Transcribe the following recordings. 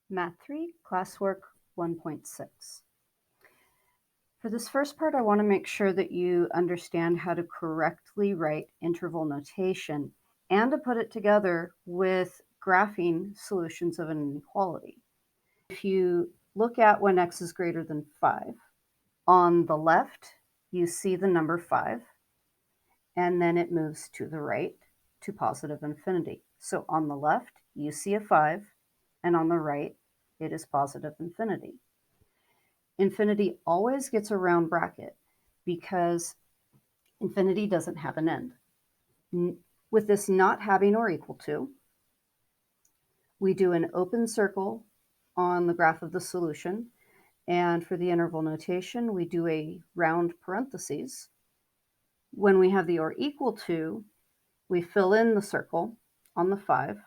Math 3, Classwork 1.6. For this first part, I want to make sure that you understand how to correctly write interval notation and to put it together with graphing solutions of an inequality. If you look at when x is greater than 5, on the left, you see the number 5, and then it moves to the right to positive infinity. So on the left, you see a 5, and on the right, it is positive infinity. Infinity always gets a round bracket because infinity doesn't have an end. With this not having or equal to, we do an open circle on the graph of the solution, and for the interval notation, we do a round parentheses. When we have the or equal to, we fill in the circle on the 5,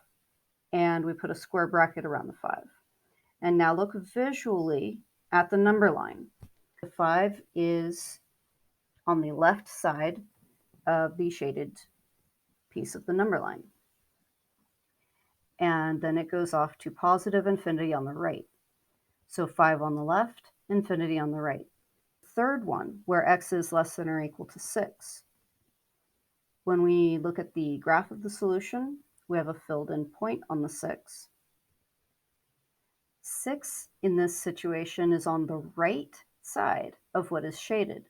and we put a square bracket around the 5. And now look visually at the number line. The 5 is on the left side of the shaded piece of the number line. And then it goes off to positive infinity on the right. So 5 on the left, infinity on the right. Third one, where x is less than or equal to 6. When we look at the graph of the solution, we have a filled in point on the 6. 6 in this situation is on the right side of what is shaded.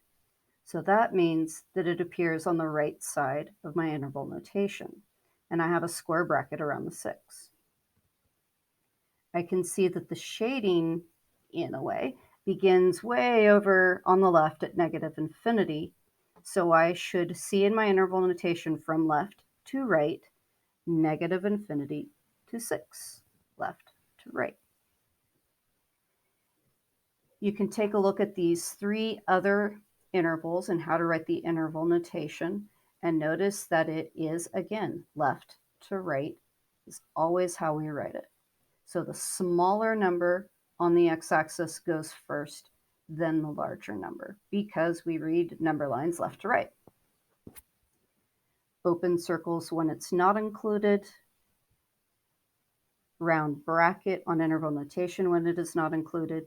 So that means that it appears on the right side of my interval notation, and I have a square bracket around the 6. I can see that the shading, in a way, begins way over on the left at negative infinity, so I should see in my interval notation from left to right, negative infinity to 6, left to right. You can take a look at these 3 other intervals and how to write the interval notation, and notice that it is, again, left to right is always how we write it. So the smaller number on the x-axis goes first, then the larger number, because we read number lines left to right. Open circles when it's not included, round bracket on interval notation when it is not included.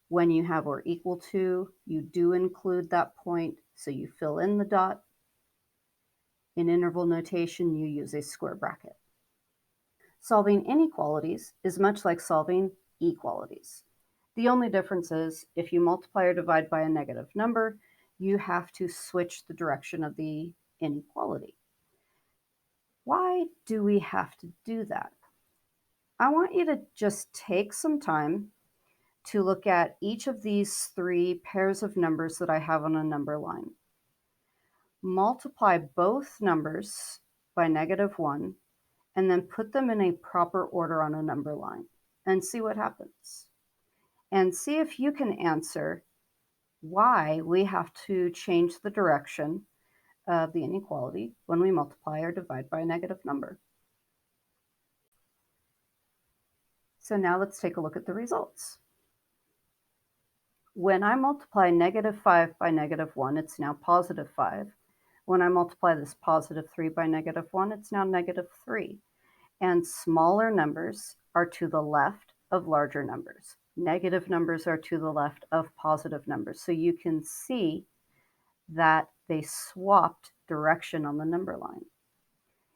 When you have or equal to, you do include that point, so you fill in the dot. In interval notation, you use a square bracket. Solving inequalities is much like solving equalities. The only difference is if you multiply or divide by a negative number, you have to switch the direction of the inequality. Why do we have to do that? I want you to just take some time to look at each of these 3 pairs of numbers that I have on a number line. Multiply both numbers by -1 and then put them in a proper order on a number line and see what happens. And see if you can answer why we have to change the direction of the inequality when we multiply or divide by a negative number. So now let's take a look at the results. When I multiply -5 by -1, it's now +5. When I multiply this +3 by -1, it's now -3. And smaller numbers are to the left of larger numbers. Negative numbers are to the left of positive numbers. So you can see that they swapped direction on the number line.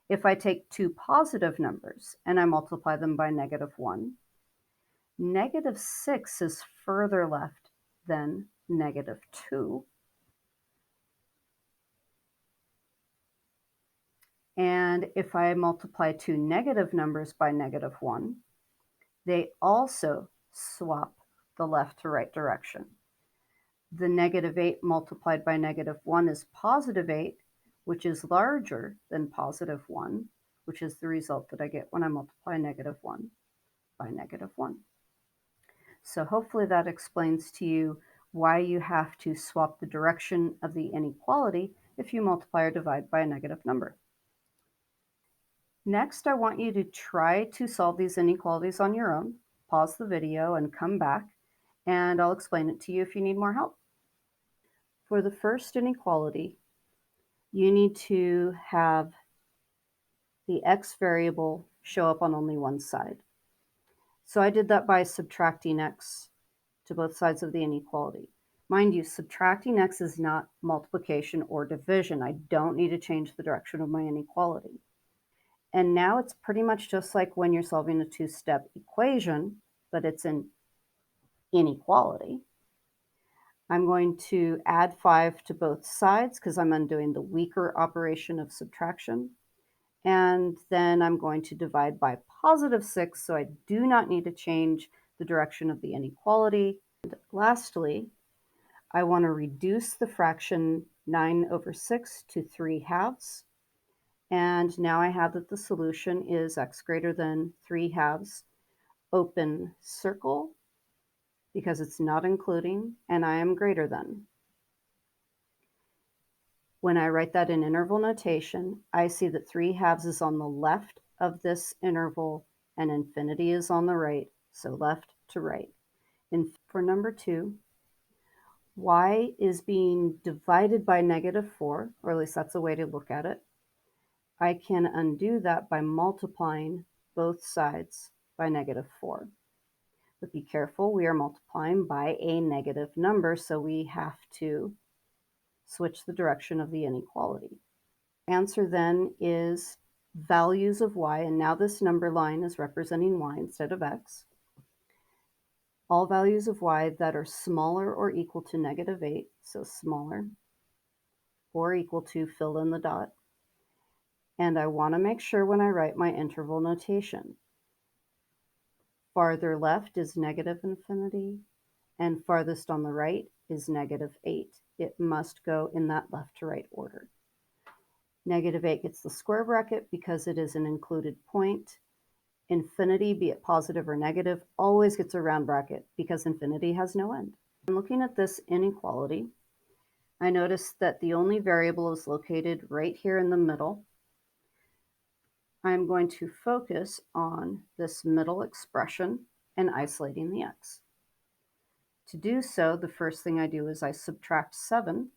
If I take 2 positive numbers and I multiply them by -1, -6 is further left than -2. And if I multiply 2 negative numbers by -1, they also swap the left to right direction. The -8 multiplied by -1 is +8, which is larger than +1, which is the result that I get when I multiply -1 by -1. So hopefully that explains to you why you have to swap the direction of the inequality if you multiply or divide by a negative number. Next, I want you to try to solve these inequalities on your own. Pause the video and come back, and I'll explain it to you if you need more help. For the first inequality, you need to have the x variable show up on only one side. So I did that by subtracting x to both sides of the inequality. Mind you, subtracting x is not multiplication or division. I don't need to change the direction of my inequality. And now it's pretty much just like when you're solving a two-step equation, but it's an inequality. I'm going to add 5 to both sides because I'm undoing the weaker operation of subtraction. And then I'm going to divide by positive 6, so I do not need to change the direction of the inequality. And lastly, I want to reduce the fraction 9 over 6 to 3/2. And now I have that the solution is x greater than 3/2, open circle, because it's not including, and I am greater than. When I write that in interval notation, I see that 3/2 is on the left of this interval and infinity is on the right, so left to right. And for number 2, y is being divided by -4, or at least that's a way to look at it. I can undo that by multiplying both sides by -4. But be careful, we are multiplying by a negative number, so we have to switch the direction of the inequality. Answer then is values of y, and now this number line is representing y instead of x. All values of y that are smaller or equal to -8, so smaller, or equal to, fill in the dot. And I want to make sure when I write my interval notation, farther left is -infinity, and farthest on the right is -8. It must go in that left to right order. -8 gets the square bracket because it is an included point. Infinity, be it positive or negative, always gets a round bracket because infinity has no end. I'm looking at this inequality. I notice that the only variable is located right here in the middle. I'm going to focus on this middle expression and isolating the x. To do so, the first thing I do is I subtract 7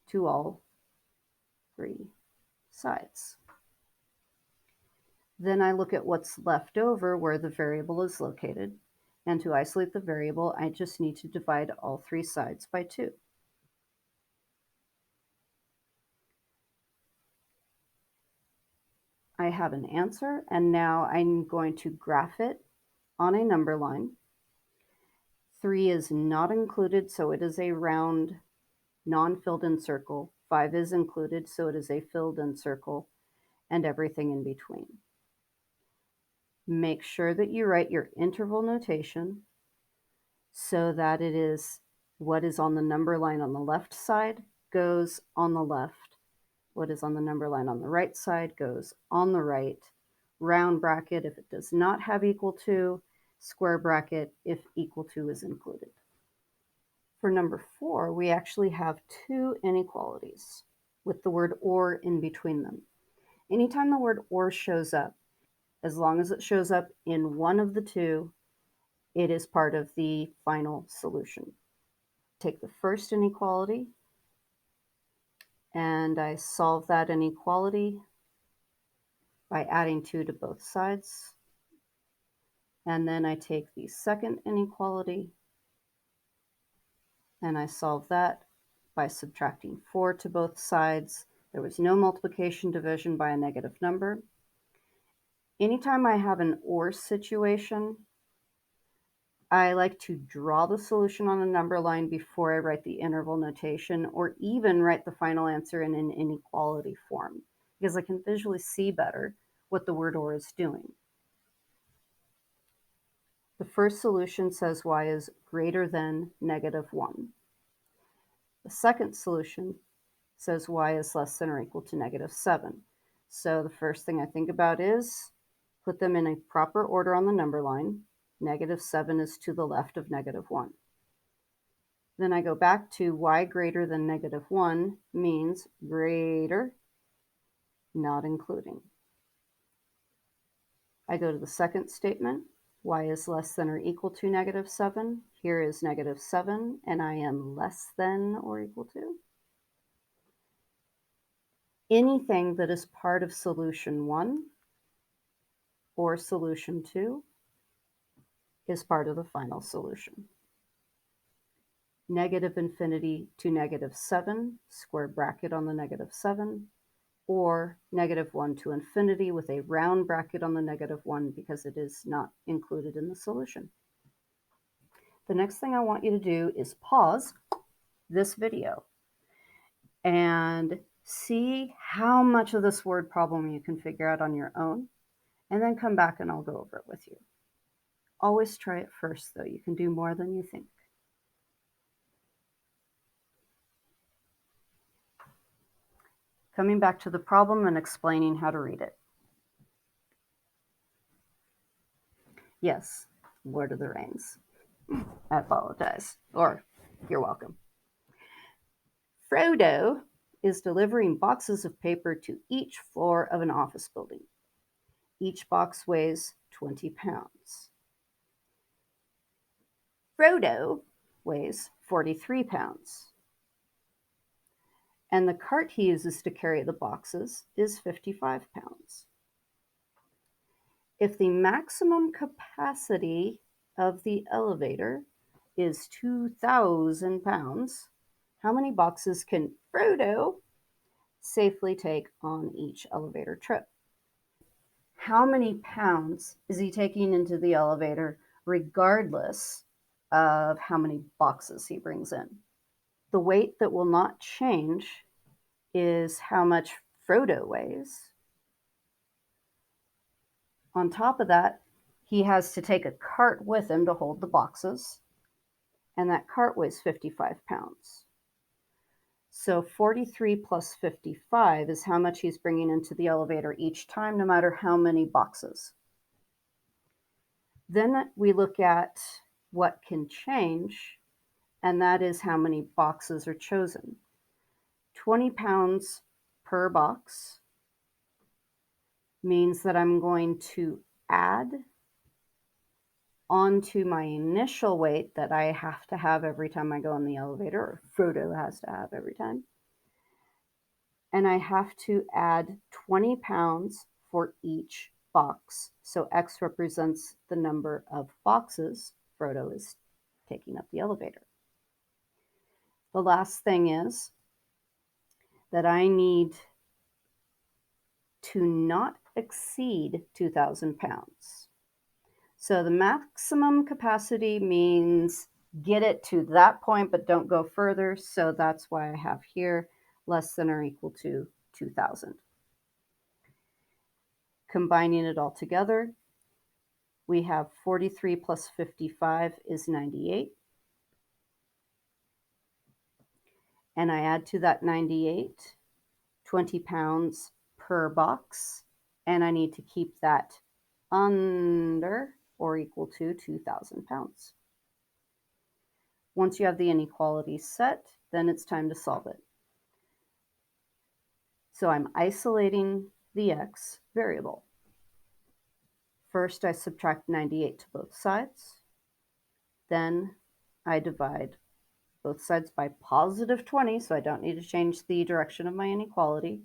to all 3 sides. Then I look at what's left over where the variable is located, and to isolate the variable, I just need to divide all 3 sides by 2. I have an answer, and now I'm going to graph it on a number line. 3 is not included, so it is a round, non-filled in circle. 5 is included, so it is a filled in circle, and everything in between. Make sure that you write your interval notation so that it is what is on the number line on the left side goes on the left. What is on the number line on the right side goes on the right. Round bracket if it does not have equal to, square bracket if equal to is included. For number 4, we actually have 2 inequalities with the word or in between them. Anytime the word or shows up, as long as it shows up in one of the 2, it is part of the final solution. Take the first inequality and I solve that inequality by adding 2 to both sides. And then I take the second inequality and I solve that by subtracting 4 to both sides. There was no multiplication division by a negative number. Anytime I have an or situation, I like to draw the solution on a number line before I write the interval notation, or even write the final answer in an inequality form, because I can visually see better what the word or is doing. The first solution says y is greater than -1. The second solution says y is less than or equal to -7. So the first thing I think about is put them in a proper order on the number line. -7 is to the left of -1. Then I go back to y greater than -1 means greater, not including. I go to the second statement, y is less than or equal to -7. Here is -7, and I am less than or equal to. Anything that is part of solution 1 or solution 2 is part of the final solution. Negative infinity to negative 7, square bracket on the negative 7, or negative 1 to infinity with a round bracket on the negative 1 because it is not included in the solution. The next thing I want you to do is pause this video and see how much of this word problem you can figure out on your own, and then come back and I'll go over it with you. Always try it first, though. You can do more than you think. Coming back to the problem and explaining how to read it. Yes, Lord of the Rings. I apologize, or you're welcome. Frodo is delivering boxes of paper to each floor of an office building. Each box weighs 20 pounds. Frodo weighs 43 pounds. And the cart he uses to carry the boxes is 55 pounds. If the maximum capacity of the elevator is 2,000 pounds, how many boxes can Frodo safely take on each elevator trip? How many pounds is he taking into the elevator regardless of how many boxes he brings in? The weight that will not change is how much Frodo weighs. On top of that, he has to take a cart with him to hold the boxes, and that cart weighs 55 pounds. So 43 plus 55 is how much he's bringing into the elevator each time, no matter how many boxes. Then we look at what can change, and that is how many boxes are chosen. 20 pounds per box means that I'm going to add onto my initial weight that I have to have every time I go in the elevator, or Frodo has to have every time. And I have to add 20 pounds for each box. So X represents the number of boxes Frodo is taking up the elevator. The last thing is that I need to not exceed 2,000 pounds. So the maximum capacity means get it to that point, but don't go further. So that's why I have here less than or equal to 2,000. Combining it all together, we have 43 plus 55 is 98. And I add to that 98, 20 pounds per box. And I need to keep that under or equal to 2,000 pounds. Once you have the inequality set, then it's time to solve it. So I'm isolating the X variable. First, I subtract 98 to both sides. Then I divide both sides by positive 20, so I don't need to change the direction of my inequality.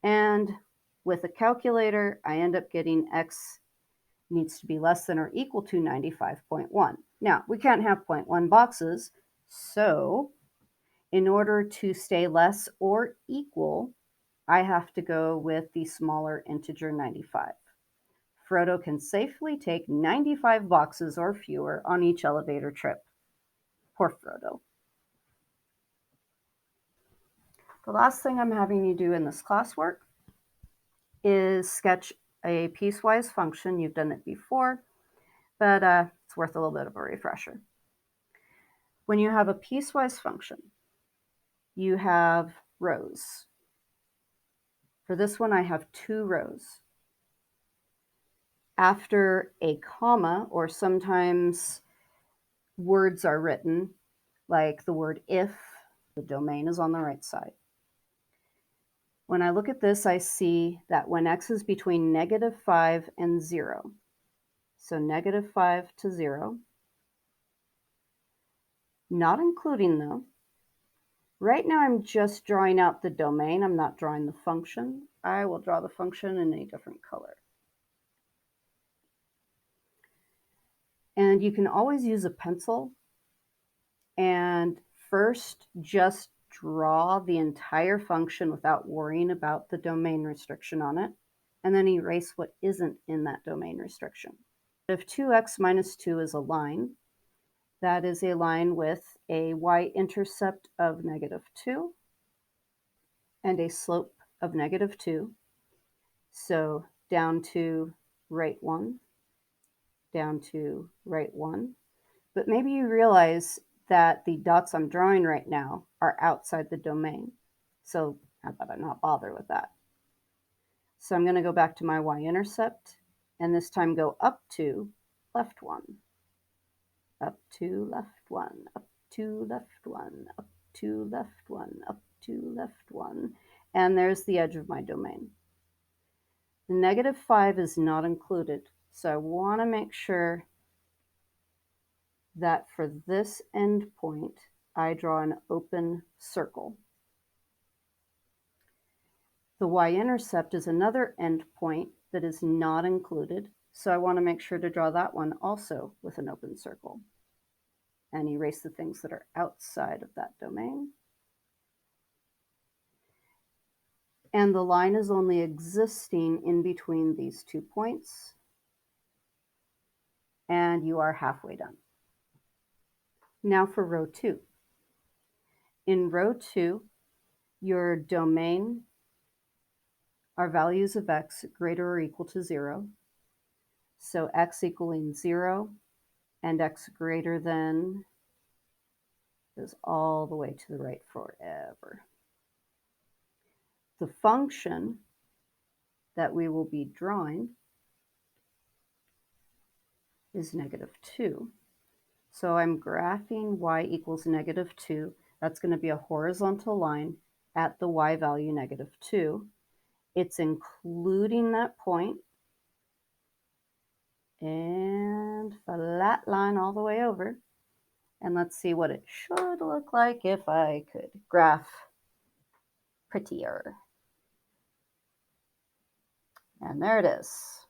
And with a calculator, I end up getting X needs to be less than or equal to 95.1. Now, we can't have 0.1 boxes, so in order to stay less or equal, I have to go with the smaller integer 95. Frodo can safely take 95 boxes or fewer on each elevator trip. Poor Frodo. The last thing I'm having you do in this classwork is sketch a piecewise function. You've done it before, but it's worth a little bit of a refresher. When you have a piecewise function, you have rows. For this one, I have 2 rows. After a comma, or sometimes words are written, like the word if, the domain is on the right side. When I look at this, I see that when X is between -5 and 0, so -5 to 0, not including though. Right now I'm just drawing out the domain. I'm not drawing the function. I will draw the function in a different color. And you can always use a pencil and first just draw the entire function without worrying about the domain restriction on it, and then erase what isn't in that domain restriction. If 2x minus 2 is a line, that is a line with a y-intercept of -2 and a slope of -2. So down to right 1, down to right 1. But maybe you realize that the dots I'm drawing right now are outside the domain. So how about I not bother with that? So I'm going to go back to my y-intercept and this time go up to left 1, up to left 1, up to left 1, up to left 1, up to left 1, and there's the edge of my domain. The -5 is not included, so I want to make sure that for this endpoint, I draw an open circle. The y-intercept is another endpoint that is not included, so I want to make sure to draw that one also with an open circle and erase the things that are outside of that domain. And the line is only existing in between these 2 points, and you are halfway done. Now for row 2. In row 2, your domain are values of x greater or equal to 0. So x equaling 0 and x greater than goes all the way to the right forever. The function that we will be drawing is -2. So I'm graphing y equals -2. That's going to be a horizontal line at the y value -2. It's including that point and flat line all the way over. And let's see what it should look like if I could graph prettier. And there it is.